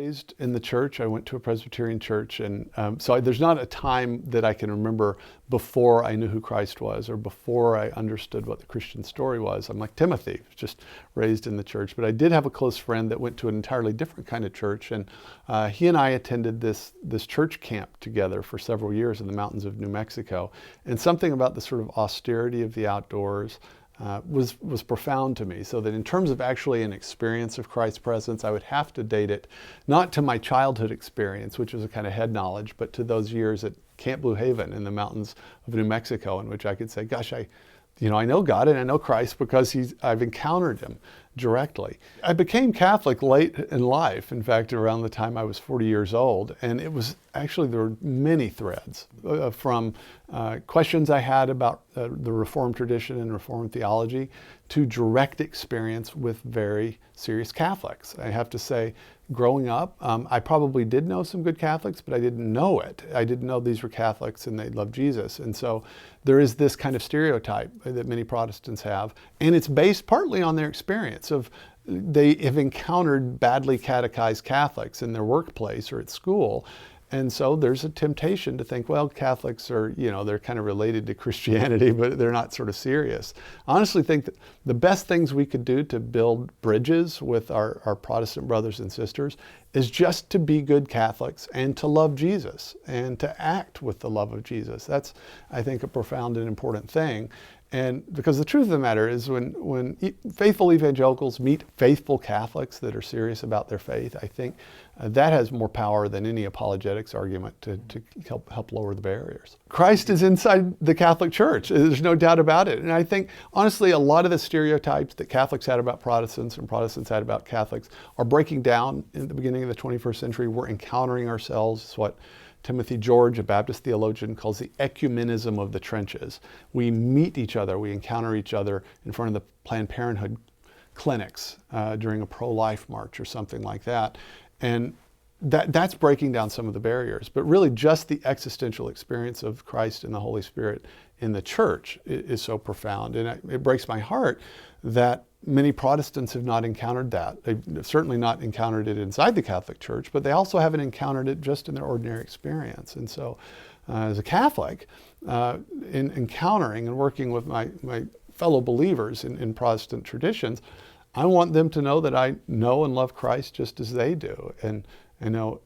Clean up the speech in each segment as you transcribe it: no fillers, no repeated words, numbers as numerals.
raised in the church. I went to a Presbyterian church, and so there's not a time that I can remember before I knew who Christ was or before I understood what the Christian story was. I'm like Timothy, just raised in the church. But I did have a close friend that went to an entirely different kind of church, and he and I attended this church camp together for several years in the mountains of New Mexico. And something about the sort of austerity of the outdoors was profound to me, so that in terms of actually an experience of Christ's presence, I would have to date it not to my childhood experience, which was a kind of head knowledge, but to those years at Camp Blue Haven in the mountains of New Mexico, in which I could say, gosh, I know God and I know Christ because I've encountered him directly. I became Catholic late in life, in fact, around the time I was 40 years old, and it was actually, there were many threads from questions I had about the Reformed tradition and Reformed theology to direct experience with very serious Catholics. I have to say, growing up, I probably did know some good Catholics, but I didn't know it. I didn't know these were Catholics and they loved Jesus. And so there is this kind of stereotype that many Protestants have, and it's based partly on their experience of they have encountered badly catechized Catholics in their workplace or at school. And so there's a temptation to think, well, Catholics are, they're kind of related to Christianity, but they're not sort of serious. I honestly think that the best things we could do to build bridges with our Protestant brothers and sisters is just to be good Catholics and to love Jesus and to act with the love of Jesus. That's, I think, a profound and important thing. And because the truth of the matter is when faithful evangelicals meet faithful Catholics that are serious about their faith, I think that has more power than any apologetics argument to help lower the barriers. Christ is inside the Catholic Church. There's no doubt about it. And I think, honestly, a lot of the stereotypes that Catholics had about Protestants and Protestants had about Catholics are breaking down in the beginning of the 21st century. We're encountering ourselves. It's what Timothy George, a Baptist theologian, calls the ecumenism of the trenches. We meet each other, we encounter each other in front of the Planned Parenthood clinics during a pro-life march or something like that. And that's breaking down some of the barriers. But really just the existential experience of Christ and the Holy Spirit in the church is so profound. And it breaks my heart that many Protestants have not encountered that. They've certainly not encountered it inside the Catholic Church, but they also haven't encountered it just in their ordinary experience. And so as a Catholic, in encountering and working with my fellow believers in Protestant traditions, I want them to know that I know and love Christ just as they do. And I know,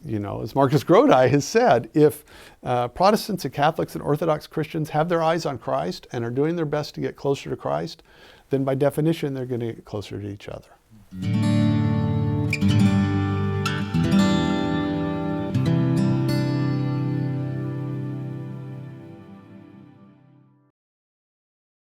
as Marcus Grodi has said, if Protestants and Catholics and Orthodox Christians have their eyes on Christ and are doing their best to get closer to Christ, then by definition, they're going to get closer to each other.